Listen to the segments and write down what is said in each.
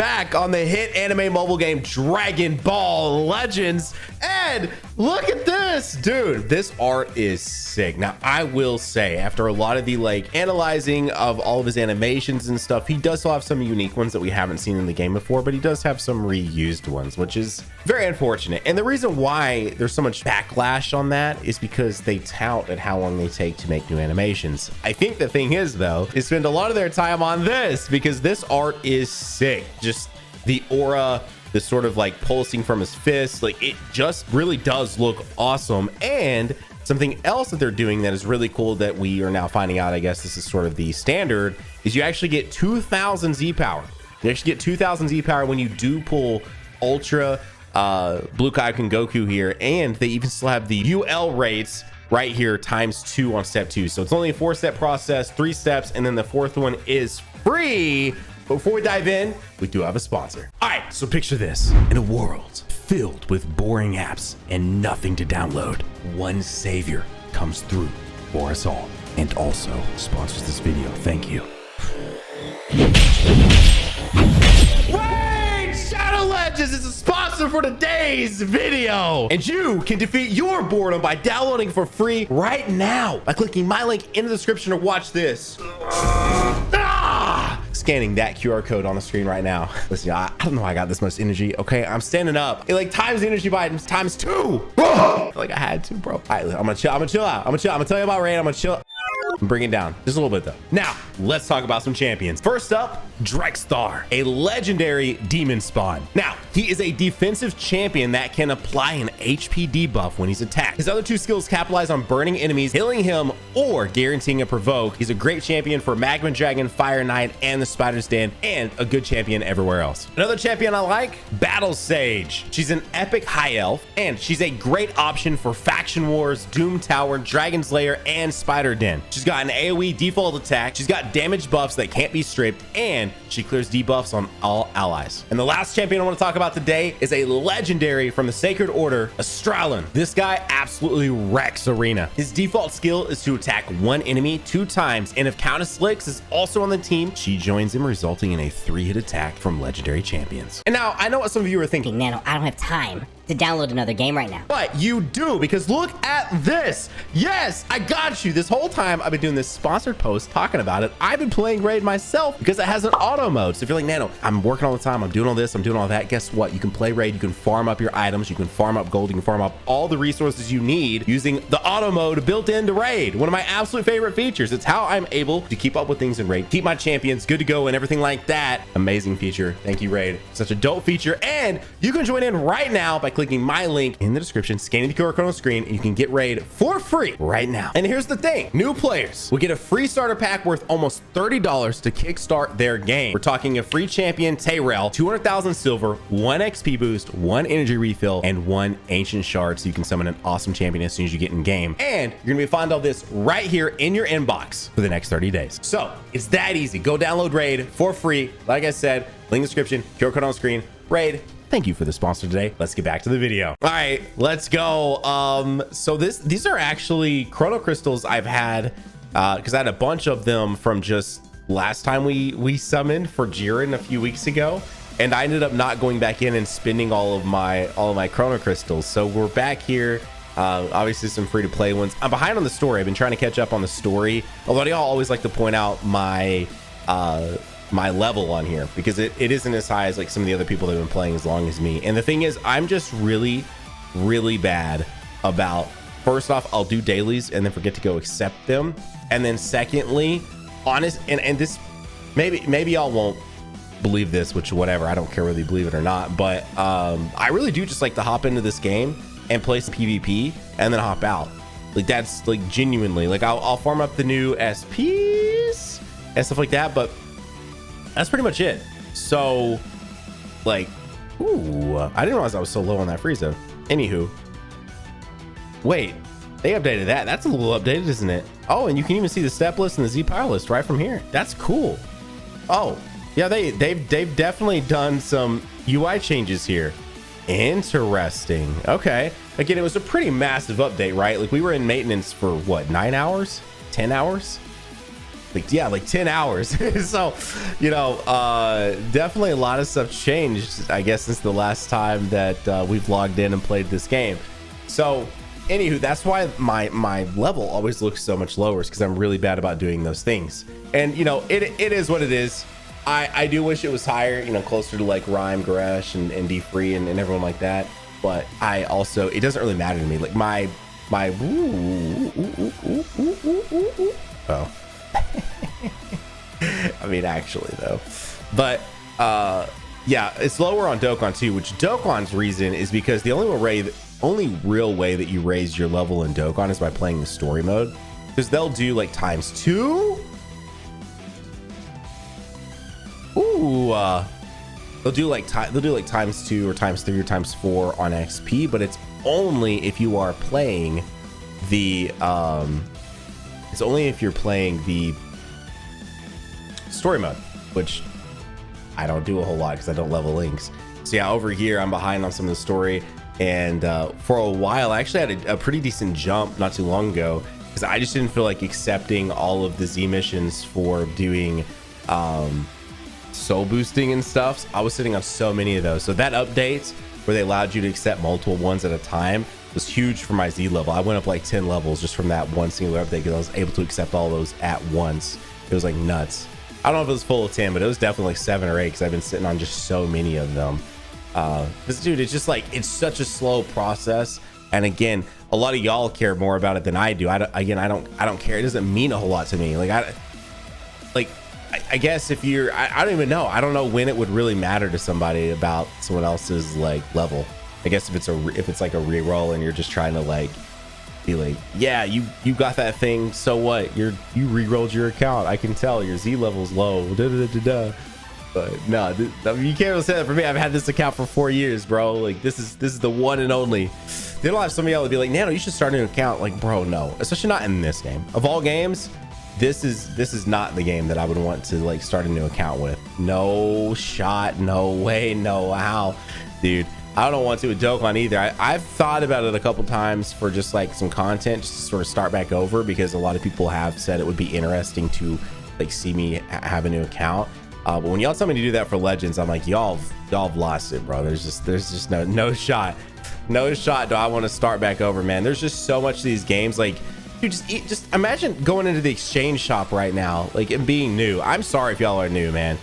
back on the hit anime mobile game Dragon Ball Legends. And look at this, dude. This art is sick. Now, I will say, after a lot of the like analyzing of all of his animations and stuff, he does still have some unique ones that we haven't seen in the game before, but he does have some reused ones, which is very unfortunate. And the reason why there's so much backlash on that is because they tout at how long they take to make new animations. I think the thing is, though, is spend a lot of their time on this because this art is sick. Just the aura, the sort of like pulsing from his fist, like it just really does look awesome. And something else that they're doing that is really cool that we are now finding out, I guess this is sort of the standard, is you actually get 2000 Z power. You actually get 2000 Z power when you do pull Ultra Blue Kaioken Goku here, and they even still have the UL rates right here ×2 on step 2. So it's only a 4-step process, 3 steps, and then the 4th one is free. But before we dive in, we do have a sponsor. All right, so picture this. In a world filled with boring apps and nothing to download, one savior comes through for us all and also sponsors this video. Thank you. Shadow Legends is a sponsor for today's video, and you can defeat your boredom by downloading for free right now by clicking my link in the description or watch this. Scanning that QR code on the screen right now. Listen, I don't know how I got this much energy. Okay, I'm standing up. It like times the energy by ×2. I feel like I had to, bro. All right, I'm gonna chill. I'm gonna chill out. I'm gonna tell you about raid. I'm gonna chill. Bring it down just a little bit though. Now let's talk about some champions. First up, Drexthar, a legendary demon spawn. Now he is a defensive champion that can apply an HP debuff when he's attacked. His other 2 skills capitalize on burning enemies, healing him, or guaranteeing a provoke. He's a great champion for Magma Dragon, Fire Knight, and the Spider's Den, and a good champion everywhere else. Another champion I like, Battle Sage. She's an epic high elf, and she's a great option for Faction Wars, Doom Tower, Dragon Slayer, and Spider Den. She's got an AoE default attack, she's got damage buffs that can't be stripped, and she clears debuffs on all allies. And the last champion I want to talk about today is a legendary from the Sacred Order, Astralon. This guy absolutely wrecks Arena. His default skill is to attack one enemy 2 times, and if Countess Lix is also on the team, she joins him, resulting in a 3-hit attack from legendary champions. And now I know what some of you are thinking, Nano, I don't have time to download another game right now. But you do, because look at this. Yes, I got you. This whole time I've been doing this sponsored post talking about it. I've been playing raid myself because it has an auto mode. So if you're like, Nano, I'm working all the time, I'm doing all this, I'm doing all that, guess what? You can play raid, you can farm up your items, you can farm up gold, you can farm up all the resources you need using the auto mode built into raid. One of my absolute favorite features. It's how I'm able to keep up with things in raid, keep my champions good to go and everything like that. Amazing feature. Thank you, raid. Such a dope feature. And you can join in right now by clicking my link in the description, scanning the QR code on the screen, and you can get raid for free right now. And here's the thing, new players will get a free starter pack worth almost $30 to kickstart their game. We're talking a free champion, Tayrel, 200,000 silver, 1 XP boost, 1 energy refill, and 1 ancient shard, so you can summon an awesome champion as soon as you get in game. And you're gonna be able to find all this right here in your inbox for the next 30 days. So it's that easy. Go download raid for free. Like I said, link in the description, QR code on the screen, raid. Thank you for the sponsor today. Let's get back to the video. All right, let's go. So these are actually chrono crystals I've had because I had a bunch of them from just last time we summoned for Jiren a few weeks ago, and I ended up not going back in and spending all of my chrono crystals. So we're back here. Obviously some free to play ones. I'm behind on the story. I've been trying to catch up on the story. Although y'all always like to point out my level on here because it isn't as high as like some of the other people that have been playing as long as me. And the thing is, I'm just really bad about, first off, I'll do dailies and then forget to go accept them. And then secondly, honest, and this, maybe y'all won't believe this, which whatever, I don't care whether you believe it or not, but I really do just like to hop into this game and play some PvP and then hop out. Like that's like genuinely, like I'll farm up the new SPs and stuff like that, but that's pretty much it. So like, ooh, I didn't realize I was so low on that Frieza. Anywho, wait, they updated that. That's a little updated, isn't it? Oh, and you can even see the step list and the Z power list right from here. That's cool. Oh yeah, they've definitely done some UI changes here. Interesting. Okay, again, it was a pretty massive update, right? Like we were in maintenance for what, 9 hours, 10 hours? like 10 hours. So, you know, definitely a lot of stuff changed, I guess, since the last time that we've logged in and played this game. So anywho, that's why my level always looks so much lower, because I'm really bad about doing those things. And you know, it is what it is. I do wish it was higher, you know, closer to like Rhyme, Goresh, and D Free and everyone like that. But I also, it doesn't really matter to me. Like my oh. I mean, actually though, but yeah, it's lower on Dokkan too, which Dokkan's reason is because the only real way that you raise your level in Dokkan is by playing the story mode, because they'll do like ×2. Ooh, they'll do like ×2 or ×3 or ×4 on XP, but it's only if you are playing the it's only if you're playing the story mode, which I don't do a whole lot because I don't level links. So yeah, over here I'm behind on some of the story, and for a while I actually had a pretty decent jump not too long ago, because I just didn't feel like accepting all of the Z missions for doing soul boosting and stuff. I was sitting on so many of those, so that update where they allowed you to accept multiple ones at a time was huge for my Z level. I went up like 10 levels just from that one singular update, because I was able to accept all those at once. It was like nuts. I don't know if it was full of 10, but it was definitely like 7 or 8, because I've been sitting on just so many of them. This dude, it's just like, it's such a slow process. And again, a lot of y'all care more about it than I do. I don't care. It doesn't mean a whole lot to me. I guess if you're, I don't even know. I don't know when it would really matter to somebody about someone else's like level. I guess if it's like a reroll and you're just trying to like be like, yeah, you got that thing, so what? You rerolled your account. I can tell your Z level's low. But no, you can't really say that for me. I've had this account for 4 years, bro. Like this is the one and only. They don't have somebody else to be like, Nano, you should start a new account. Like, bro, no, especially not in this game. Of all games, this is not the game that I would want to like start a new account with. No shot, no way, no how, dude. I don't want to with Dokkan either. I've thought about it a couple times for just like some content, just to sort of start back over, because a lot of people have said it would be interesting to like see me have a new account. But when y'all tell me to do that for Legends, I'm like, y'all have lost it, bro. There's just no shot do I want to start back over, man. There's just so much of these games. Like, dude, just imagine going into the exchange shop right now, like, and being new. I'm sorry if y'all are new, man.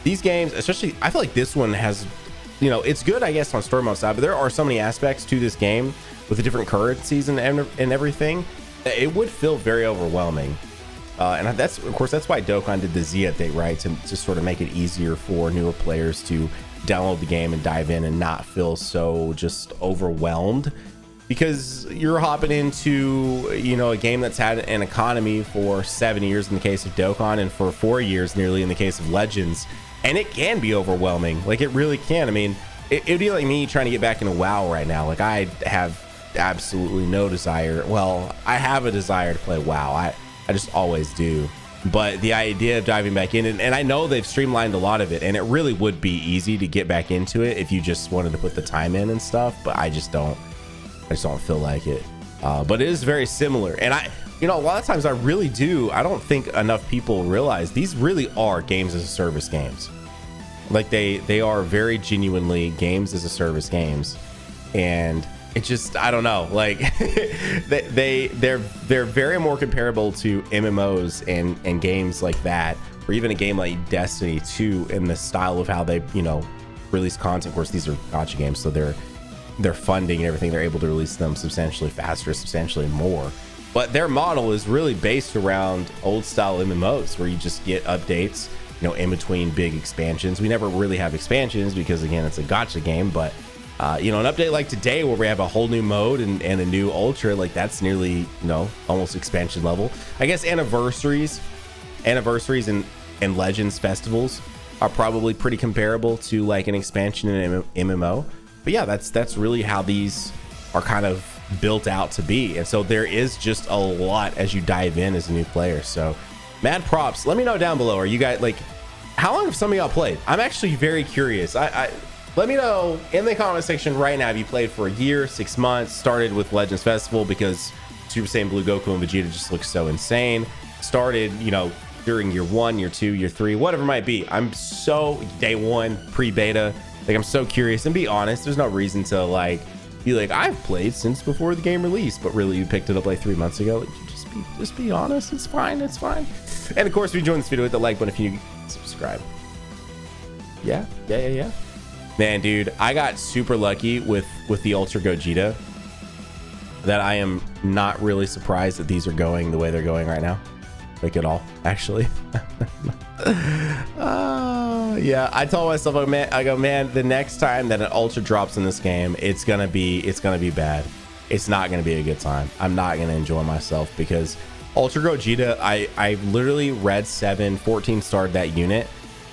These games, especially, I feel like this one has, you know, it's good, I guess, on story mode side, but there are so many aspects to this game with the different currencies and everything that it would feel very overwhelming. And that's, of course, that's why Dokkan did the Z update, right? To sort of make it easier for newer players to download the game and dive in and not feel so just overwhelmed, because you're hopping into, you know, a game that's had an economy for 7 years in the case of Dokkan, and for 4 years nearly in the case of Legends. And it can be overwhelming. Like, it really can. I mean, it'd be like me trying to get back into WoW right now. Like, I have absolutely no desire. Well, I have a desire to play WoW. I just always do. But the idea of diving back in, and I know they've streamlined a lot of it, and it really would be easy to get back into it if you just wanted to put the time in and stuff, but I just don't feel like it. But it is very similar. And you know, a lot of times I don't think enough people realize these really are games as a service games. Like they are very genuinely games as a service games. And it just, I don't know, like they're very more comparable to MMOs and games like that, or even a game like Destiny 2 in the style of how they, you know, release content. Of course, these are gacha games, so their funding and everything, they're able to release them substantially faster, substantially more. But their model is really based around old style MMOs, where you just get updates, you know, in between big expansions. We never really have expansions because, again, it's a gacha game, but you know, an update like today where we have a whole new mode and a new ultra, like that's nearly, you know, almost expansion level. I guess anniversaries and Legends festivals are probably pretty comparable to like an expansion in MMO. But yeah, that's really how these are kind of built out to be. And so there is just a lot as you dive in as a new player. So mad props. Let me know down below, are you guys, like, how long have some of y'all played? I'm actually very curious. Let me know in the comment section right now if you played for a year, 6 months, started with Legends Festival because Super Saiyan Blue Goku and Vegeta just look so insane. Started, you know, during year 1, year 2, year 3, whatever it might be. I'm so day 1 pre-beta. Like, I'm so curious, and be honest, there's no reason to like be like, I've played since before the game released, but really you picked it up like 3 months ago. Like, just be honest. It's fine. It's fine. And of course, if you enjoyed this video, hit the like button. If you subscribe. Yeah. Man, dude, I got super lucky with the Ultra Gogeta that I am not really surprised that these are going the way they're going right now. Like, at all, actually. Yeah, I told myself, I go, man, the next time that an Ultra drops in this game, it's gonna be bad. It's not gonna be a good time. I'm not gonna enjoy myself because Ultra Gogeta, I literally red 7 14 starred that unit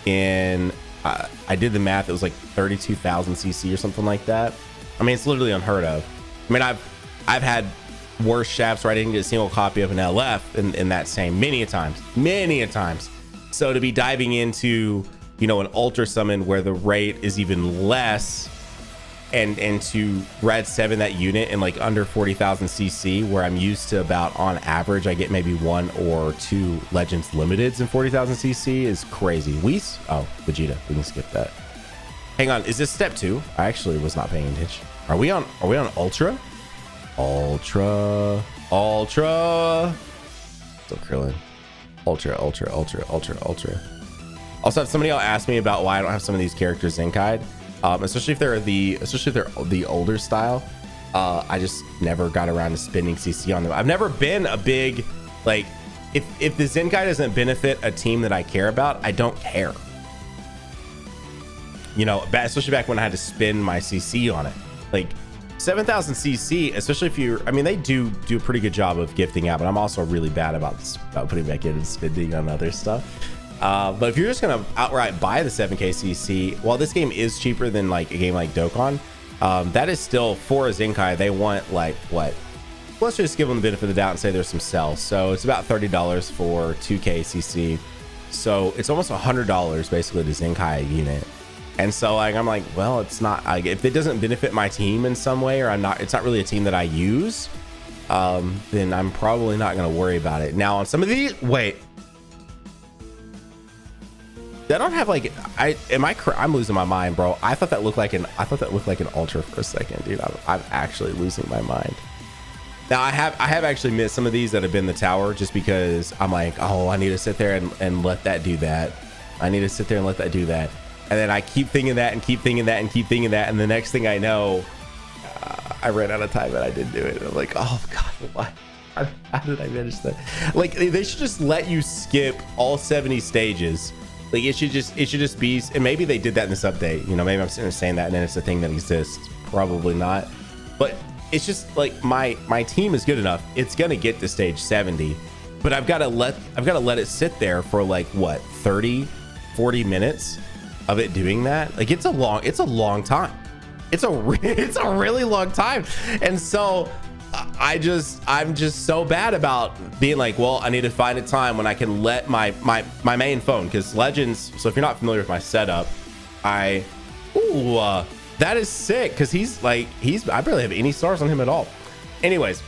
in I did the math, it was like 32,000 CC or something like that. I mean, it's literally unheard of. I mean, I've had worse shafts where I didn't get a single copy of an LF in that same many a times. So to be diving into, you know, an ultra summon where the rate is even less, and to red 7 that unit in like under 40,000 CC, where I'm used to about on average I get maybe 1 or 2 Legends Limiteds in 40,000 CC is crazy. Whis? Oh, Vegeta. We can skip that. Hang on, is this step 2? I actually was not paying attention. Are we on Ultra? Ultra. Still Krillin. Ultra. Also, if somebody else asked me about why I don't have some of these characters Zenkai'd, especially if they're the older style, I just never got around to spending CC on them. I've never been a big, like, if the Zenkai doesn't benefit a team that I care about, I don't care. You know, especially back when I had to spend my CC on it. Like 7,000 CC, especially if you're, I mean, they do a pretty good job of gifting out, but I'm also really bad about putting back in and spending on other stuff. But if you're just gonna outright buy the 7k CC, while this game is cheaper than like a game like Dokkan, that is still, for a Zenkai, they want like what? Let's just give them the benefit of the doubt and say there's some sales. So it's about $30 for 2k CC. So it's almost $100 basically the Zenkai unit. And so like, I'm like, well, it's not, if it doesn't benefit my team in some way, or it's not really a team that I use, then I'm probably not gonna worry about it. Now on some of these, wait. I don't have like, I'm losing my mind, bro. I thought that looked like an ultra for a second, dude. I'm actually losing my mind. Now I have actually missed some of these that have been the tower, just because I'm like, oh, I need to sit there and let that do that. I need to sit there and let that do that. And then I keep thinking that and keep thinking that and keep thinking that. And the next thing I know, I ran out of time and I didn't do it. And I'm like, oh God, why? How did I manage that? Like, they should just let you skip all 70 stages. Like, it should just be, and maybe they did that in this update. You know, maybe I'm sitting there saying that and then it's a thing that exists. Probably not. But it's just like my team is good enough. It's gonna get to stage 70, but I've got to let it sit there for like what, 30, 40 minutes of it doing that. Like, it's a long time. It's a really long time. And so I'm just so bad about being like, well, I need to find a time when I can let my main phone, because Legends, so if you're not familiar with my setup, that is sick, because I barely have any stars on him at all. Anyways,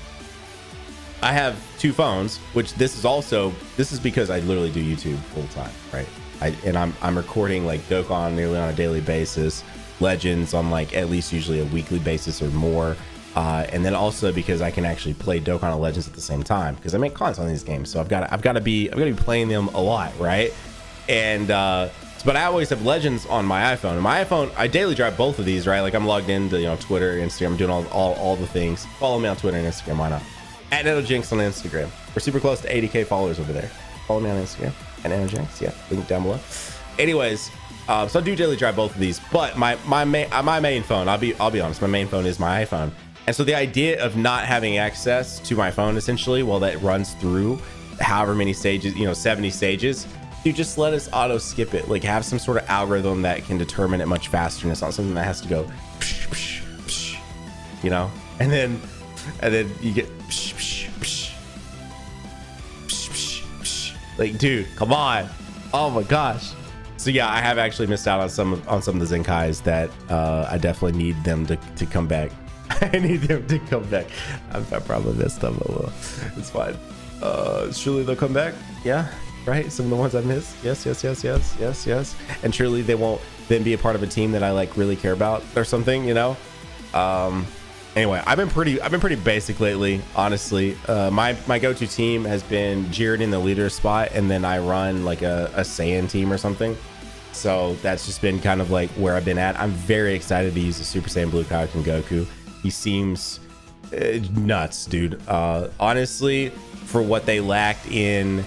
I have 2 phones, which this is because I literally do YouTube full time, right? I'm recording like Dokkan nearly on a daily basis, Legends on like at least usually a weekly basis or more. And then also because I can actually play Dokkan and Legends at the same time, because I make content on these games, so I've got to be playing them a lot, right? And but I always have Legends on my iPhone. And my iPhone, I daily drive both of these, right? Like, I'm logged into, you know, Twitter, Instagram, I'm doing all the things. Follow me on Twitter and Instagram, why not? At Nanogenix on Instagram. We're super close to 80k followers over there. Follow me on Instagram at Nanogenix, yeah, link down below. Anyways, so I do daily drive both of these, but my main phone, I'll be honest, my main phone is my iPhone. And so the idea of not having access to my phone, essentially, while that runs through however many stages, you know, 70 stages, you just let us auto skip it. Like, have some sort of algorithm that can determine it much faster, and it's not something that has to go psh, psh, psh, you know. And then you get psh, psh, psh, psh, psh, psh. Like, dude, come on. Oh my gosh. So yeah, I have actually missed out on some of the Zenkais that I definitely need them to come back. I need them to come back. I probably missed them a little. It's fine. Surely they'll come back. Yeah. right? Some of the ones I missed. Yes. And truly they won't then be a part of a team that I like really care about or something, you know? Anyway, I've been pretty basic lately, honestly. My go-to team has been Jiren in the leader spot, and then I run like a Saiyan team or something. So that's just been kind of like where I've been at. I'm very excited to use the Super Saiyan Blue Kaioken Goku. He seems nuts, dude. Honestly, for what they lacked in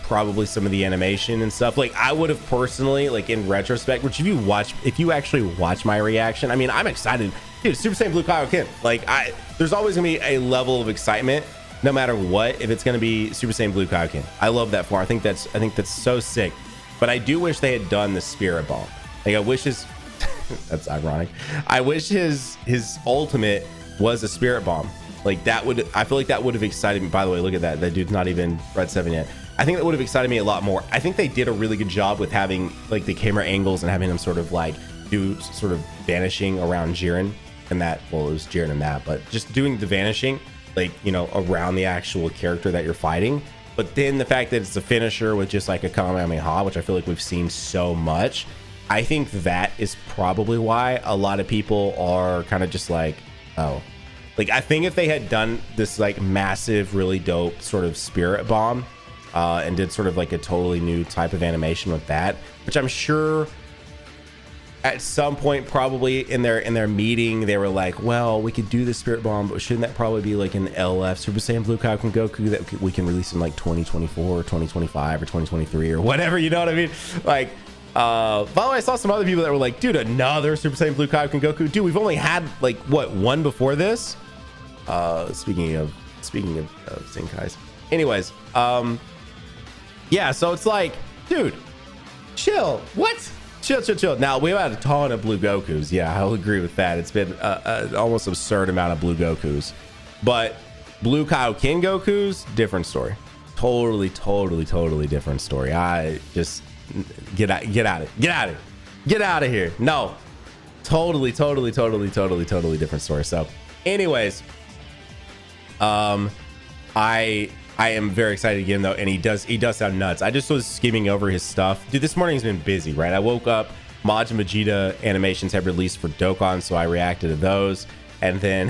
probably some of the animation and stuff, like I would have personally, like in retrospect, which if you actually watch my reaction, I mean, I'm excited. Dude, Super Saiyan Blue Kaioken. Like there's always gonna be a level of excitement no matter what if it's gonna be Super Saiyan Blue Kaioken. I love that form. I think that's so sick. But I do wish they had done the Spirit Bomb. Like I wish his that's ironic. I wish his ultimate was a Spirit Bomb. Like I feel like that would have excited me. By the way, look at that. That dude's not even Red 7 yet. I think that would have excited me a lot more. I think they did a really good job with having like the camera angles and having them sort of like do sort of vanishing around Jiren. And that, well, it was Jiren and that, but just doing the vanishing, like, you know, around the actual character that you're fighting. But then the fact that it's a finisher with just like a Kamehameha, which I feel like we've seen so much, I think that is probably why a lot of people are kind of just like, oh, like I think if they had done this like massive, really dope sort of Spirit Bomb and did sort of like a totally new type of animation with that, which I'm sure at some point probably in their meeting they were like, well, we could do the Spirit Bomb, but shouldn't that probably be like an LF Super Saiyan Blue Kaioken Goku that we can release in like 2024 or 2025 or 2023 or whatever, you know what I mean? Like by the way, I saw some other people that were like, dude, another Super Saiyan Blue Kaioken Goku. Dude, we've only had like what, one before this? Speaking of Zenkais. Anyways, yeah, so it's like, dude, chill. What? Chill. Now, we've had a ton of blue Gokus. Yeah, I'll agree with that. It's been an almost absurd amount of blue Gokus. But blue Kaioken Gokus, different story. Totally different story. I just get out of here. No, totally different story. So anyways, I am very excited again though, and he does sound nuts. I just was skimming over his stuff. Dude, this morning's been busy, right? I woke up, Majin Vegeta animations have released for Dokkan, so I reacted to those. And then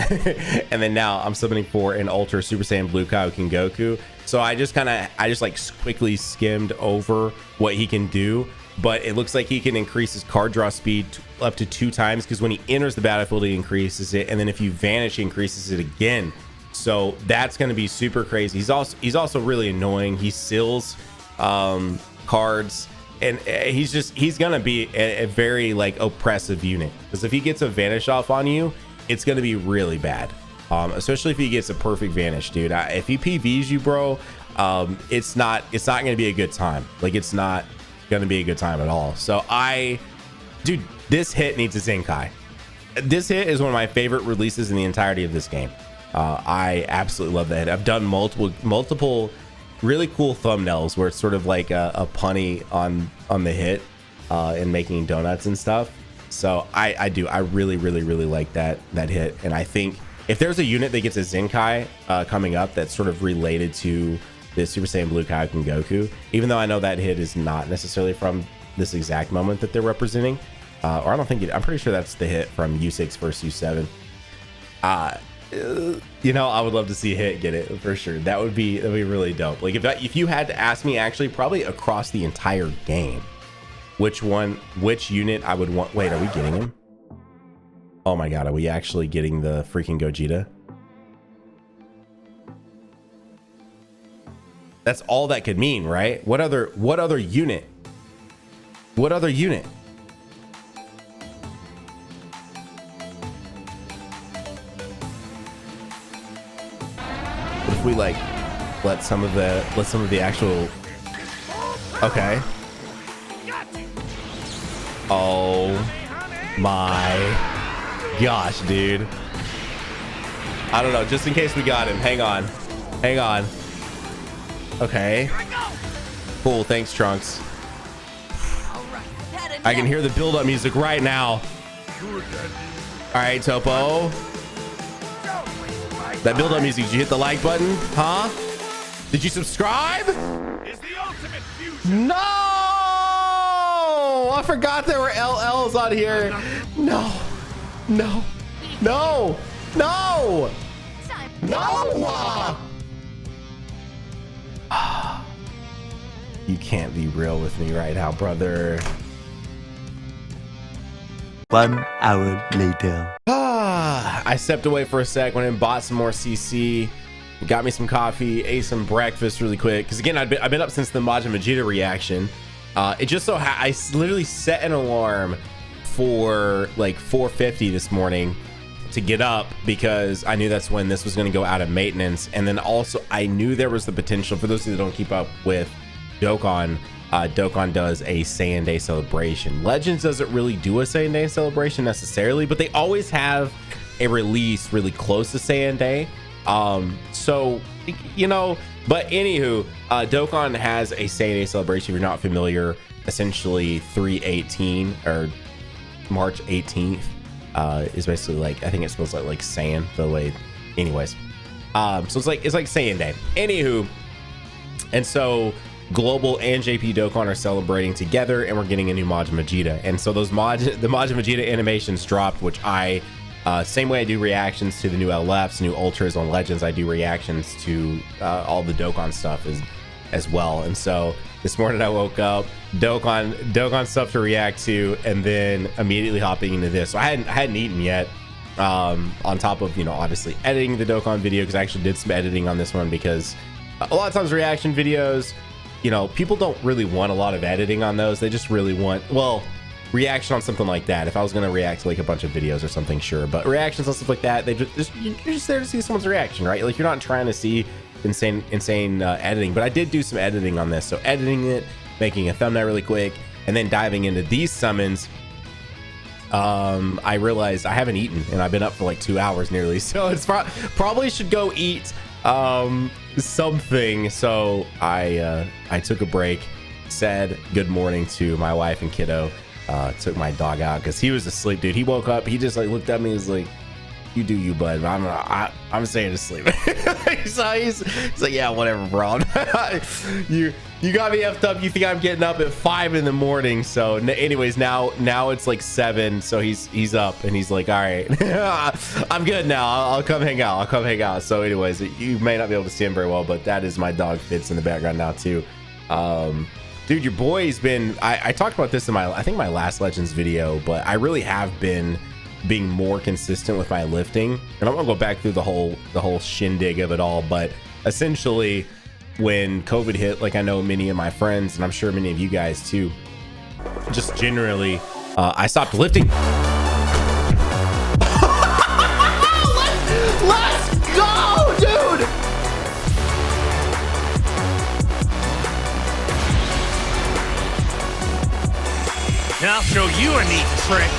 and then now I'm summoning for an Ultra Super Saiyan Blue Kaioken Goku. So I just like quickly skimmed over what he can do, but it looks like he can increase his card draw speed up to 2 times, because when he enters the battlefield he increases it, and then if you vanish he increases it again. So that's going to be super crazy. He's also really annoying. He seals cards, and he's going to be a very like oppressive unit, because if he gets a vanish off on you, it's going to be really bad. Especially if he gets a perfect vanish, dude. If he PVs you, bro, it's not going to be a good time. Like, it's not going to be a good time at all. So dude, this hit needs a Zenkai. This hit is one of my favorite releases in the entirety of this game. I absolutely love that hit. I've done multiple really cool thumbnails where it's sort of like a punny on the hit and making donuts and stuff. So I really like that hit. And I think if there's a unit that gets a Zenkai coming up that's sort of related to the Super Saiyan Blue Kaioken Goku, even though I know that hit is not necessarily from this exact moment that they're representing, or I don't think I'm pretty sure that's the hit from U6 versus U7. You know, I would love to see Hit get it for sure. That'd be really dope. Like if you had to ask me, actually probably across the entire game, which unit I would want. Wait, are we getting him? Oh my god, are we actually getting the freaking Gogeta? That's all that could mean, right? What other unit? What other unit? What if we like let some of the actual, okay. Oh my gosh, dude. I don't know, just in case we got him. Hang on. Okay. Cool, thanks, Trunks. I can hear the build-up music right now. All right, Topo. That build-up music, did you hit the like button? Huh? Did you subscribe? Is the ultimate fusion. No! I forgot there were LLs on here. No. No. No. No. No. You can't be real with me right now, brother. 1 hour later. I stepped away for a sec, went and bought some more CC, got me some coffee, ate some breakfast really quick. Because again, I've been up since the Majin Vegeta reaction. It just so I literally set an alarm for like 4:50 this morning to get up because I knew that's when this was going to go out of maintenance. And then also I knew there was the potential, for those of you that don't keep up with Dokkan, Dokkan does a Saiyan Day celebration. Legends doesn't really do a Saiyan Day celebration necessarily, but they always have a release really close to Saiyan Day. So, you know, but anywho, Dokkan has a Saiyan Day celebration. If you're not familiar, essentially 3/18 or March 18th is basically like, I think it's supposed to like Saiyan the way, anyways. So it's like Saiyan Day. Anywho, and so Global and JP Dokkan are celebrating together, and we're getting a new Majin Vegeta. And so the Majin Vegeta animations dropped, which I same way I do reactions to the new LFs, new Ultras on Legends, I do reactions to all the Dokkan stuff as well. And so this morning I woke up, Dokkan stuff to react to, and then immediately hopping into this. So I hadn't eaten yet. On top of, you know, obviously editing the Dokkan video, because I actually did some editing on this one, because a lot of times reaction videos, you know, people don't really want a lot of editing on those. They just really want, well, reaction on something like that. If I was going to react to like a bunch of videos or something, sure, but reactions on stuff like that, you're just there to see someone's reaction, right? Like, you're not trying to see insane editing. But I did do some editing on this, so editing it, making a thumbnail really quick, and then diving into these summons. I realized I haven't eaten, and I've been up for like 2 hours nearly, so it's probably should go eat something. So I took a break, said good morning to my wife and kiddo, took my dog out because he was asleep, dude. He woke up, he just like looked at me, and was like, "You do you, bud. I'm staying asleep." So he's like, "Yeah, whatever, bro." You got me effed up. You think I'm getting up at 5 in the morning? So anyways, now it's like 7. So he's up, and he's like, "All right, I'm good now. I'll come hang out. So anyways, you may not be able to see him very well, but that is my dog Fitz in the background now too. Dude, your boy's been, I talked about this in I think my last Legends video, but I really have been being more consistent with my lifting, and I'm gonna go back through the whole shindig of it all. But essentially, when COVID hit, like, I know many of my friends, and I'm sure many of you guys too, just generally, I stopped lifting. Let's go, dude. Now I'll show you a neat trick.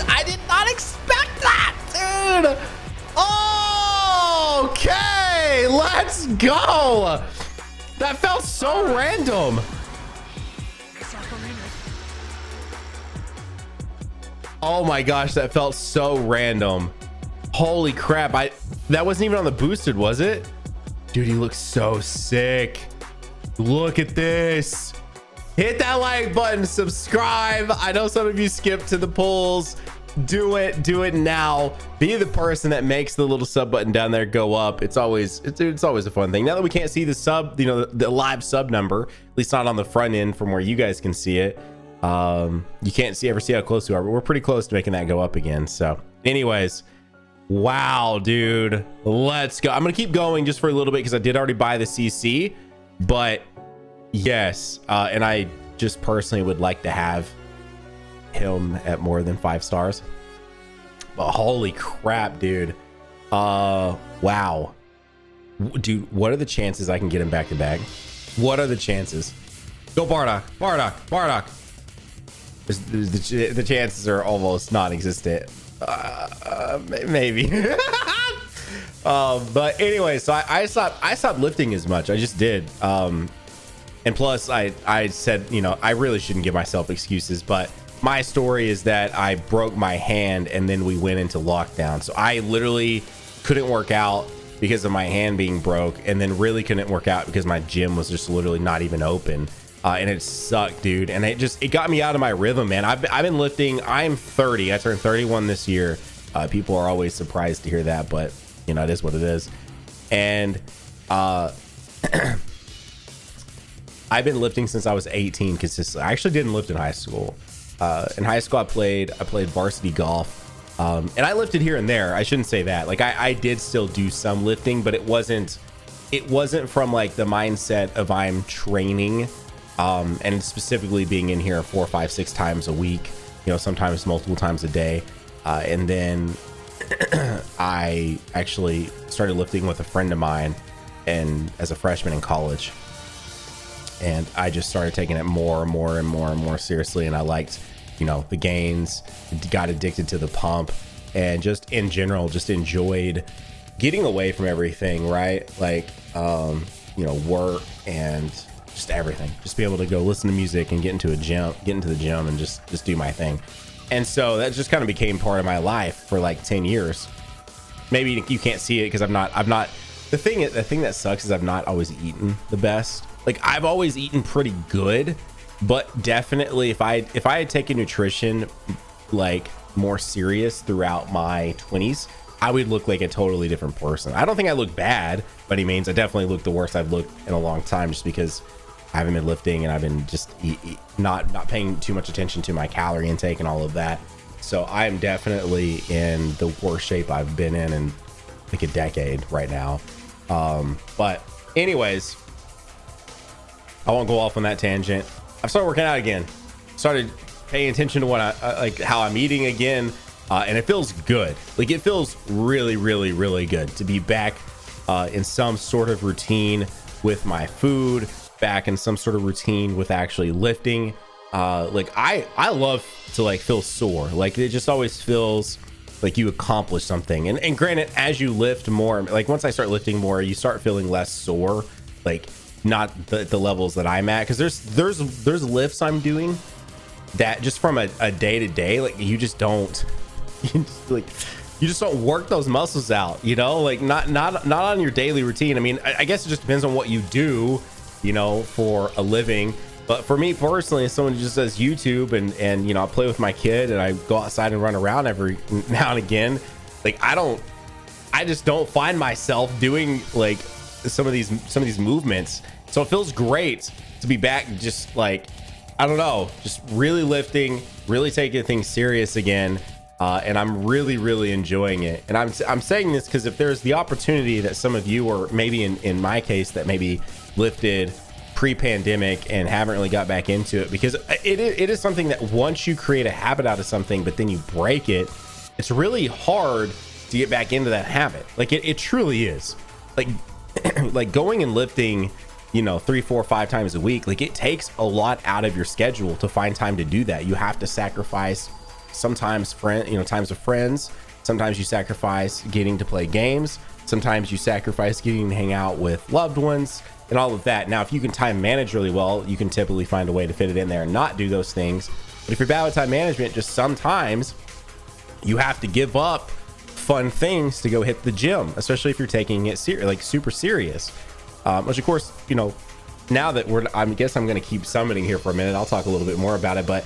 I did not expect that, dude. Okay, let's go. That felt so random. Oh my gosh, that felt so random. Holy crap, that wasn't even on the boosted, was it? Dude, he looks so sick. Look at this. Hit that like button, subscribe. I know some of you skipped to the polls. Do it now. Be the person that makes the little sub button down there go up. It's always a fun thing. Now that we can't see the sub, you know, the live sub number, at least not on the front end from where you guys can see it. You can't ever see how close we are, but we're pretty close to making that go up again. So anyways, wow, dude, let's go. I'm gonna keep going just for a little bit because I did already buy the CC, but yes, and I just personally would like to have him at more than 5 stars. But holy crap, dude. Wow, dude, what are the chances I can get him back to back? What are the chances? Go Bardock. The chances are almost non-existent. Maybe. But anyway, so I stopped lifting as much. I just did. And plus I said, you know, I really shouldn't give myself excuses, but my story is that I broke my hand and then we went into lockdown. So I literally couldn't work out because of my hand being broke, and then really couldn't work out because my gym was just literally not even open. And it sucked, dude. And it got me out of my rhythm, man. I've been lifting. I'm 30. I turned 31 this year. People are always surprised to hear that, but you know, it is what it is. And I've been lifting since I was 18 consistently. I actually didn't lift in high school. In high school, I played varsity golf. And I lifted here and there. I shouldn't say that. Like I did still do some lifting, but it wasn't from like the mindset of I'm training, and specifically being in here 4, 5, 6 times a week, you know, sometimes multiple times a day. And then I actually started lifting with a friend of mine and as a freshman in college. And I just started taking it more and more seriously. And I liked, you know, the gains, got addicted to the pump, and just in general, just enjoyed getting away from everything, right? Like, you know, work and just everything. Just be able to go listen to music and get into the gym and just do my thing. And so that just kind of became part of my life for like 10 years. Maybe you can't see it because I've not, the thing that sucks is I've not always eaten the best. Like I've always eaten pretty good, but definitely if I had taken nutrition like more serious throughout my 20s, I would look like a totally different person. I don't think I look bad by any means. I definitely look the worst I've looked in a long time, just because I haven't been lifting and I've been just not paying too much attention to my calorie intake and all of that. So I am definitely in the worst shape I've been in like a decade right now. But anyways, I won't go off on that tangent. I've started working out again. Started paying attention to what I like, how I'm eating again, and it feels good. Like it feels really good to be back in some sort of routine with my food, back in some sort of routine with actually lifting. Like I love to like feel sore. Like it just always feels like you accomplish something. And granted, as you lift more, like once I start lifting more, you start feeling less sore. Like not the levels that I'm at, because there's lifts I'm doing that just from a day to day, like you just don't work those muscles out, you know, like not on your daily routine. I mean, I guess it just depends on what you do, you know, for a living. But for me personally, as someone who just does YouTube and you know, I play with my kid and I go outside and run around every now and again, like I just don't find myself doing like some of these movements. So it feels great to be back, just like, I don't know, just really lifting, really taking things serious again. And I'm really enjoying it. And I'm saying this because if there's the opportunity that some of you, or maybe in my case, that maybe lifted pre-pandemic and haven't really got back into it, because it is something that once you create a habit out of something, but then you break it, it's really hard to get back into that habit. Like it truly is. Like like going and lifting, you know, 3, 4, 5 times a week, like it takes a lot out of your schedule to find time to do that. You have to sacrifice sometimes times with friends. Sometimes you sacrifice getting to play games. Sometimes you sacrifice getting to hang out with loved ones and all of that. Now, if you can time manage really well, you can typically find a way to fit it in there and not do those things. But if you're bad with time management, just sometimes you have to give up fun things to go hit the gym, especially if you're taking it super serious. Which of course, you know, now that I guess I'm going to keep summoning here for a minute. I'll talk a little bit more about it, but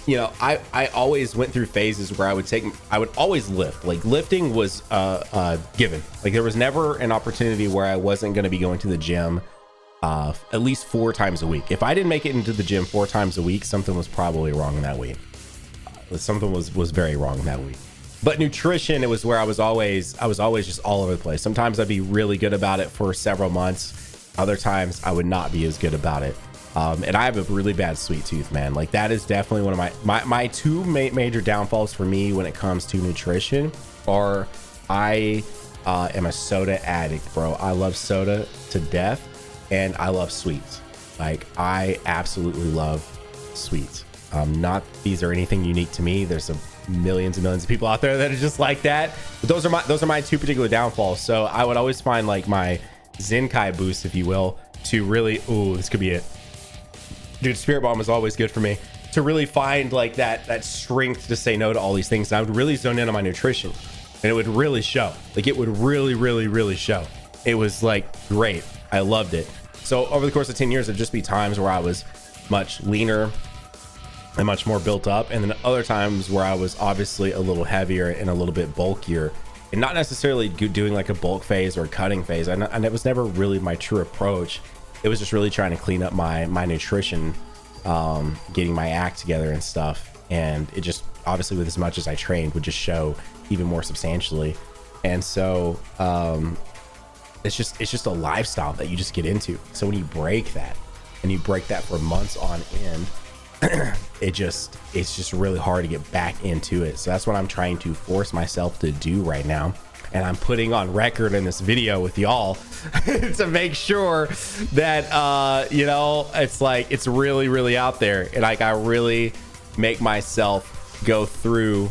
you know, I always went through phases where I would always lift. Like lifting was given. Like there was never an opportunity where I wasn't going to be going to the gym at least 4 times a week. If I didn't make it into the gym 4 times a week, something was probably wrong in that week. Something was very wrong in that week. But nutrition, it was where I was always just all over the place. Sometimes I'd be really good about it for several months. Other times I would not be as good about it. And I have a really bad sweet tooth, man. Like that is definitely one of my 2 major downfalls for me when it comes to nutrition are I am a soda addict, bro. I love soda to death, and I love sweets. Like I absolutely love sweets. Not these are anything unique to me. There's millions and millions of people out there that are just like that, but those are my 2 particular downfalls. So I would always find like my Zenkai boost, if you will, to really, this could be it, dude. Spirit Bomb is always good for me. to really find like that strength to say no to all these things. And I would really zone in on my nutrition, and it would really show. Like it would really show. It was like great. I loved it. So over the course of 10 years, there'd just be times where I was much leaner and much more built up, and then other times where I was obviously a little heavier and a little bit bulkier, and not necessarily doing like a bulk phase or a cutting phase. And it was never really my true approach. It was just really trying to clean up my nutrition, getting my act together and stuff. And it just obviously, with as much as I trained, would just show even more substantially. And so it's just a lifestyle that you just get into. So when you break that, and you break that for months on end, it's just really hard to get back into it. So that's what I'm trying to force myself to do right now. And I'm putting on record in this video with y'all to make sure that you know, it's like it's really out there, and like I really make myself go through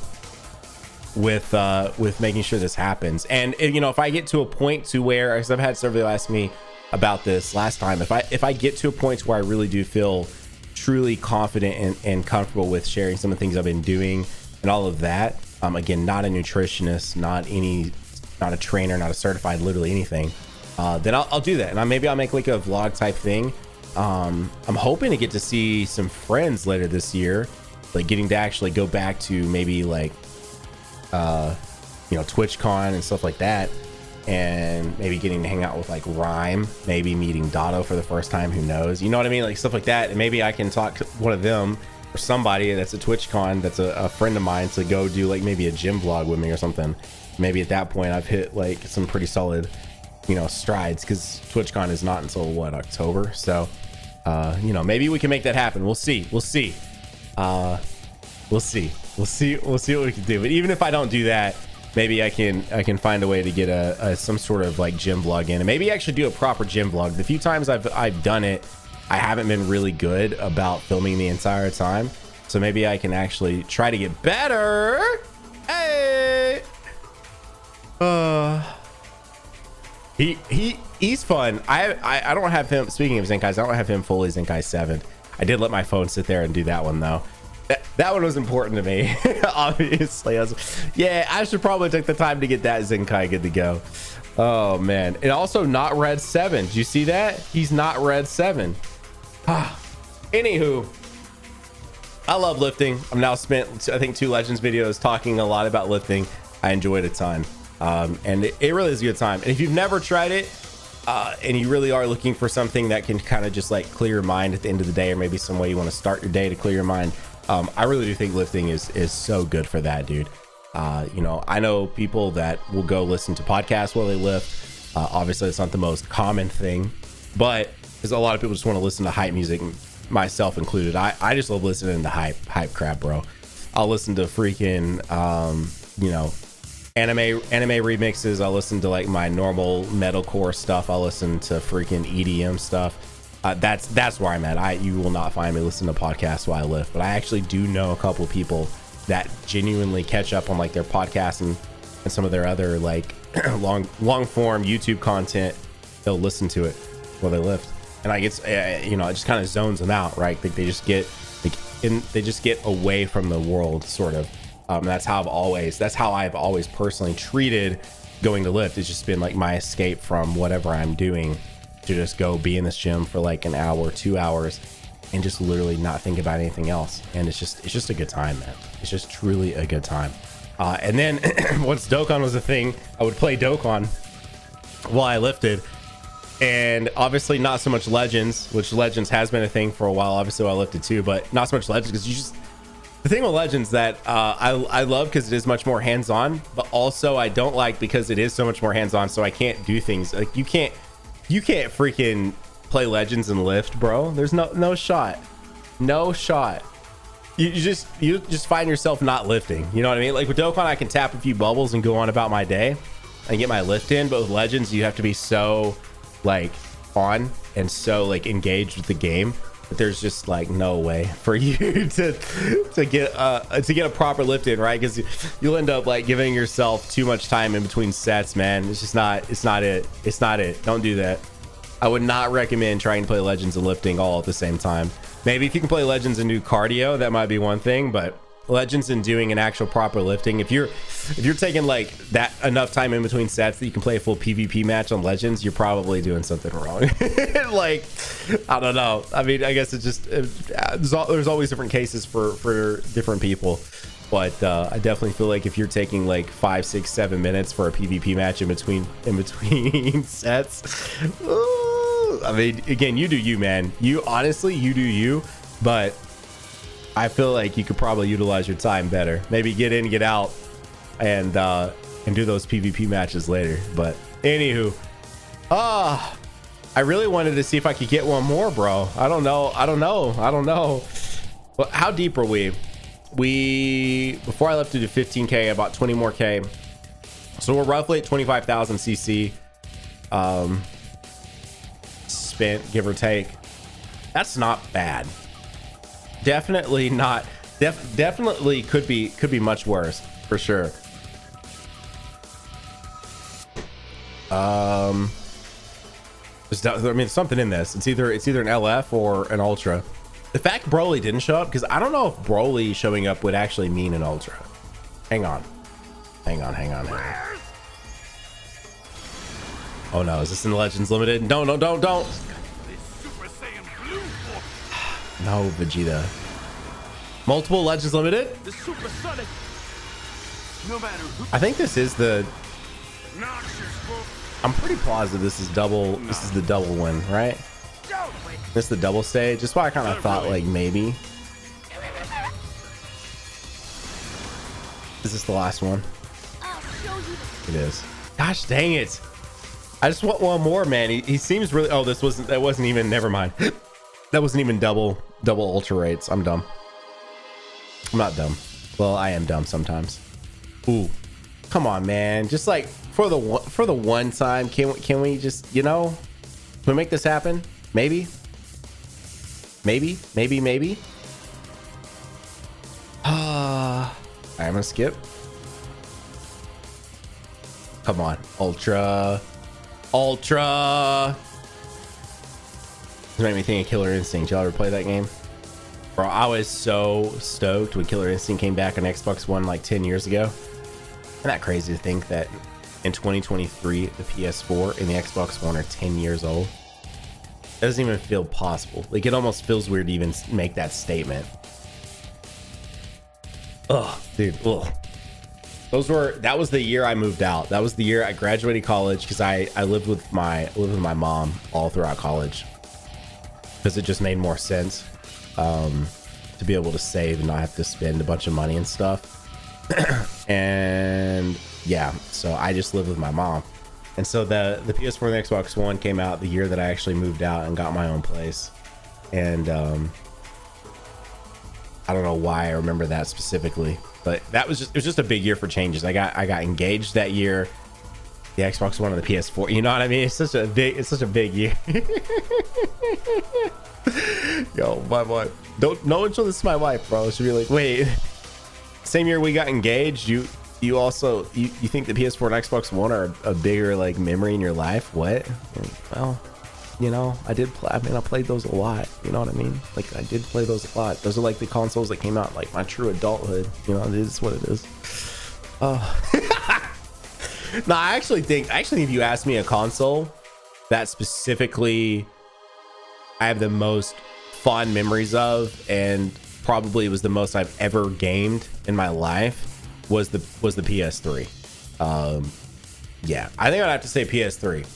with making sure this happens. And you know, if I get to a point to where, because I've had several ask me about this last time, if I get to a point where I really do feel truly confident and comfortable with sharing some of the things I've been doing and all of that, again, not a nutritionist, not a trainer, not a certified, literally anything, then I'll do that. And maybe I'll make like a vlog type thing. I'm hoping to get to see some friends later this year, like getting to actually go back to maybe like you know, TwitchCon and stuff like that, and maybe getting to hang out with like Rhyme, maybe meeting Dotto for the first time, who knows, you know what I mean, like stuff like that. And maybe I can talk to one of them or somebody that's a TwitchCon that's a friend of mine to go do like maybe a gym vlog with me or something. Maybe at that point I've hit like some pretty solid, you know, strides, because TwitchCon is not until what, October. So you know, maybe we can make that happen. We'll see what we can do. But even if I don't do that, maybe I can find a way to get some sort of like gym vlog in, and maybe actually do a proper gym vlog. The few times I've done it, I haven't been really good about filming the entire time. So maybe I can actually try to get better. Hey, he's fun. I don't have him, speaking of Zenkai's, I don't have him fully Zenkai 7. I did let my phone sit there and do that one though. That one was important to me. Obviously, yeah, I should probably take the time to get that Zenkai good to go. Oh man. And also not red 7. Did you see that? He's not red 7. Anywho, I love lifting. I've now spent, I think, 2 Legends videos talking a lot about lifting. I enjoyed a ton. And it really is a good time. And if you've never tried it, and you really are looking for something that can kind of just like clear your mind at the end of the day, or maybe some way you want to start your day to clear your mind, I really do think lifting is so good for that, dude. You know, I know people that will go listen to podcasts while they lift. Obviously it's not the most common thing, but there's a lot of people just want to listen to hype music, myself included. I just love listening to hype crap, bro. I'll listen to freaking you know, anime remixes. I'll listen to like my normal metalcore stuff. I'll listen to freaking EDM stuff. That's where I'm at. You will not find me listening to podcasts while I lift, but I actually do know a couple of people that genuinely catch up on like their podcasts and some of their other like long form YouTube content. They'll listen to it while they lift, and I get, you know, it just kind of zones them out, right? Like they just get away from the world, sort of. That's how I've always personally treated going to lift. It's just been like my escape from whatever I'm doing, to just go be in this gym for like an hour, 2 hours, and just literally not think about anything else. And it's just a good time, man. It's just truly a good time. And then once Dokkan was a thing, I would play Dokkan while I lifted. And obviously not so much Legends, which Legends has been a thing for a while. Obviously I lifted too, but not so much Legends, because the thing with Legends that I love, because it is much more hands-on, but also I don't like because it is so much more hands-on, so I can't do things like you can't freaking play Legends and lift, bro. There's no shot. You just find yourself not lifting, you know what I mean? Like with Dokkan, I can tap a few bubbles and go on about my day and get my lift in, but with Legends you have to be so like on and so like engaged with the game that there's just like no way for you to get a proper lift in, right? Because you'll end up like giving yourself too much time in between sets, man. It's not it. Don't do that. I would not recommend trying to play Legends and lifting all at the same time. Maybe if you can play Legends and do cardio, that might be one thing, but Legends and doing an actual proper lifting, if you're taking like that enough time in between sets that you can play a full PvP match on Legends, you're probably doing something wrong. Like, I don't know. I mean, I guess it's just there's always different cases for different people, but I definitely feel like if you're taking like 5, 6, 7 minutes for a PvP match in between sets, I mean, again, you do you, man. You honestly, you do you, but I feel like you could probably utilize your time better. Maybe get in, get out, and do those PvP matches later. But anywho, I really wanted to see if I could get one more, bro. I don't know. Well, how deep are we? Before I left to do 15k, I bought 20 more k, so we're roughly at 25,000 cc spent, give or take. That's not bad. Definitely not. Definitely could be much worse for sure. I mean, something in this. It's either an LF or an Ultra. The fact Broly didn't show up, because I don't know if Broly showing up would actually mean an Ultra. Hang on. Oh no, is this in Legends Limited? No, don't. No, Vegeta. Multiple Legends Limited? I think this is the... I'm pretty positive this is double. This is the double one, right? This is the double stage. That's why I kind of thought like maybe. Is this the last one? It is. Gosh dang it. I just want one more, man. He seems really... Oh, that wasn't even... Never mind. That wasn't even double ultra rates. I'm dumb. I'm not dumb. Well, I am dumb sometimes. Ooh, come on, man. Just like for the one time, can we just, you know, can we make this happen? Maybe. Alright, I'm gonna skip. Come on, ultra. This made me think of Killer Instinct. Y'all ever play that game? Bro, I was so stoked when Killer Instinct came back on Xbox One like 10 years ago. Isn't that crazy to think that in 2023, the PS4 and the Xbox One are 10 years old? It doesn't even feel possible. Like, it almost feels weird to even make that statement. Ugh, dude, ugh. That was the year I moved out. That was the year I graduated college, because I lived with my mom all throughout college, because it just made more sense to be able to save and not have to spend a bunch of money and stuff. And yeah, so I just lived with my mom. And so the PS4 and the Xbox One came out the year that I actually moved out and got my own place. And I don't know why I remember that specifically, but it was just a big year for changes. I got engaged that year. The Xbox One and the PS4, you know what I mean? It's such a big year. Yo, my wife. No one show this to my wife, bro. She'll be like, wait, same year we got engaged, you think the PS4 and Xbox One are a bigger like memory in your life? What? Well, you know, I played those a lot. You know what I mean? Like, I did play those a lot. Those are like the consoles that came out like my true adulthood. You know, it is what it is. No, I actually think if you ask me a console that specifically I have the most fond memories of, and probably was the most I've ever gamed in my life, was the PS3. Yeah, I think I'd have to say PS3.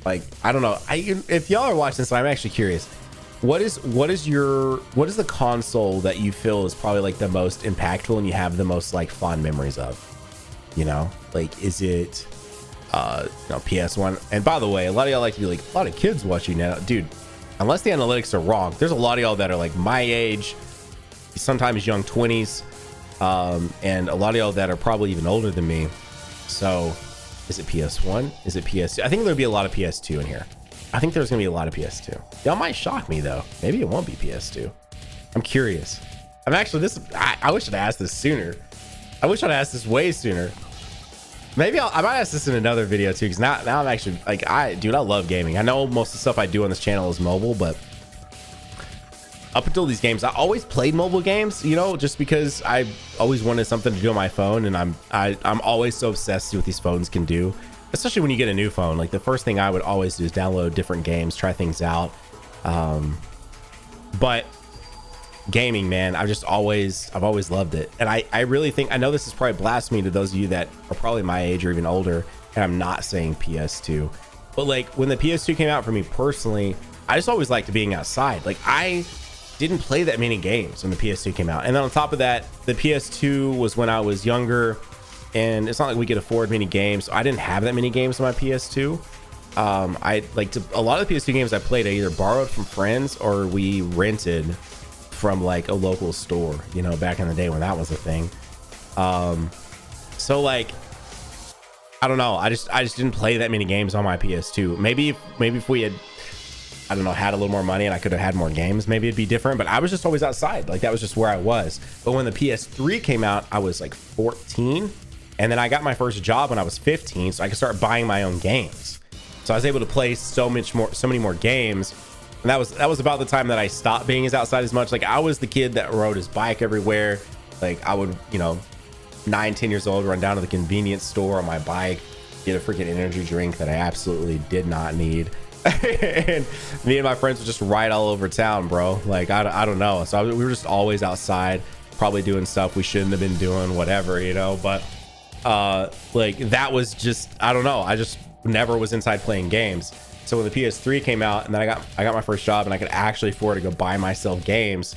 Like, I don't know. If y'all are watching this, I'm actually curious. What is the console that you feel is probably like the most impactful and you have the most like fond memories of? You know, like, is it PS1? And by the way, a lot of y'all like to be like, a lot of kids watch you now, dude. Unless the analytics are wrong, there's a lot of y'all that are like my age, sometimes young 20s, and a lot of y'all that are probably even older than me. So is it PS1? Is it PS2? I think there'll be a lot of PS2 in here. I think there's gonna be a lot of PS2. Y'all might shock me though. Maybe it won't be PS2. I'm curious. I wish I'd asked this sooner. I wish I'd asked this way sooner. Maybe I might ask this in another video too, because now I'm actually like, I love gaming. I know most of the stuff I do on this channel is mobile, but up until these games, I always played mobile games, you know, just because I always wanted something to do on my phone, and I'm always so obsessed with what these phones can do, especially when you get a new phone. Like the first thing I would always do is download different games, try things out. But gaming, man, I've always loved it. And I really think, I know this is probably blasphemy to those of you that are probably my age or even older, and I'm not saying PS2, but like when the PS2 came out for me personally, I just always liked being outside. Like I didn't play that many games when the PS2 came out. And then on top of that, the PS2 was when I was younger, and it's not like we could afford many games. So I didn't have that many games on my PS2. A lot of the PS2 games I played, I either borrowed from friends or we rented from like a local store, you know, back in the day when that was a thing. So like, I don't know. I just didn't play that many games on my PS2. Maybe if we had, I don't know, had a little more money and I could have had more games, maybe it'd be different, but I was just always outside. Like that was just where I was. But when the PS3 came out, I was like 14, and then I got my first job when I was 15, so I could start buying my own games. So I was able to play so many more games. And that was about the time that I stopped being as outside as much. Like I was the kid that rode his bike everywhere. Like I would, you know, 9-10 years old, run down to the convenience store on my bike, get a freaking energy drink that I absolutely did not need. And me and my friends would just ride all over town, bro. Like I don't know. So we were just always outside, probably doing stuff we shouldn't have been doing, whatever, you know. But like that was just, I don't know, I just never was inside playing games. So when the PS3 came out, and then I got my first job and I could actually afford to go buy myself games,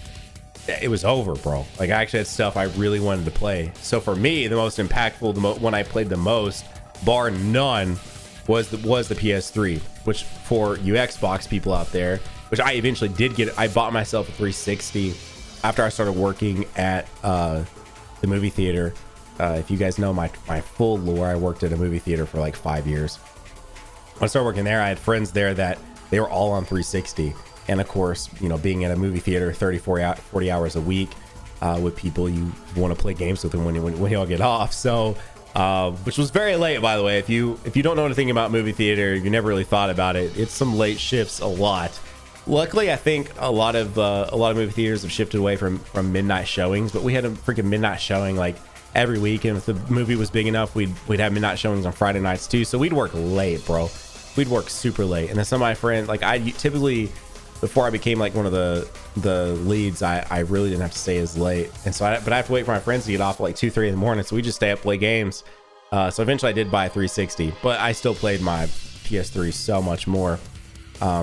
it was over, bro. Like I actually had stuff I really wanted to play. So for me, the most impactful, the one I played the most, bar none, was the PS3, which for you Xbox people out there, which I eventually did get. I bought myself a 360 after I started working at the movie theater. If you guys know my full lore, I worked at a movie theater for like 5 years. When I started working there, I had friends there that they were all on 360. And of course, you know, being at a movie theater 40 hours a week with people you want to play games with them when you all get off. So which was very late, by the way. If you don't know anything about movie theater, you never really thought about it, it's some late shifts a lot. Luckily, I think a lot of movie theaters have shifted away from midnight showings, but we had a freaking midnight showing like every week, and if the movie was big enough, we'd have midnight showings on Friday nights too. So we'd work late, bro. We'd work super late. And then some of my friends, like I typically, before I became like one of the leads, I really didn't have to stay as late. And so but I have to wait for my friends to get off at like 2-3 in the morning. So we just stay up, play games. So eventually I did buy a 360, but I still played my PS3 so much more.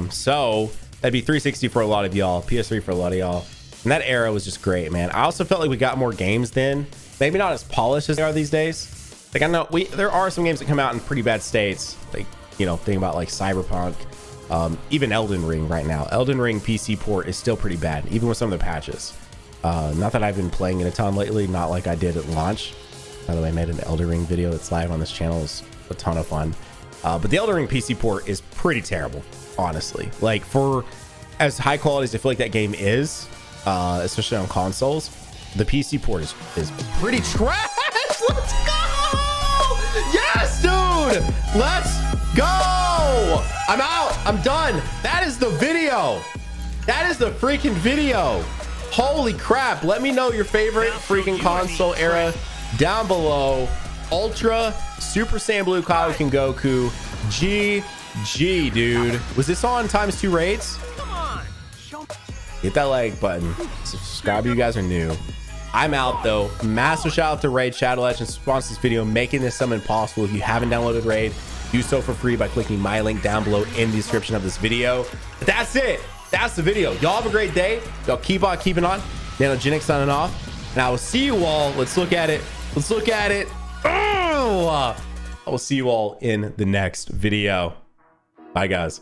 So that'd be 360 for a lot of y'all, PS3 for a lot of y'all. And that era was just great, man. I also felt like we got more games then. Maybe not as polished as they are these days. Like I know there are some games that come out in pretty bad states. Like, you know, think about like Cyberpunk, even Elden Ring right now. Elden Ring PC port is still pretty bad, even with some of the patches. Not that I've been playing it a ton lately, not like I did at launch. By the way, I made an Elden Ring video that's live on this channel. It's a ton of fun. But the Elden Ring PC port is pretty terrible, honestly. Like for as high quality as I feel like that game is, especially on consoles, the PC port is pretty trash. Let's go! Yes, dude! Let's go! I'm out. I'm done. That is the video. That is the freaking video. Holy crap. Let me know your favorite freaking console era down below. Ultra, Super Saiyan Blue, Kaioken Goku, GG, dude. Was this on ×2 raids? Hit that like button. Subscribe if you guys are new. I'm out though. Massive shout out to Raid Shadow Legends sponsors this video, making this summon possible. If you haven't downloaded Raid, do so for free by clicking my link down below in the description of this video. But that's it. That's the video. Y'all have a great day. Y'all keep on keeping on. Nanogenix signing off. And I will see you all. Let's look at it. Let's look at it. Oh! I will see you all in the next video. Bye, guys.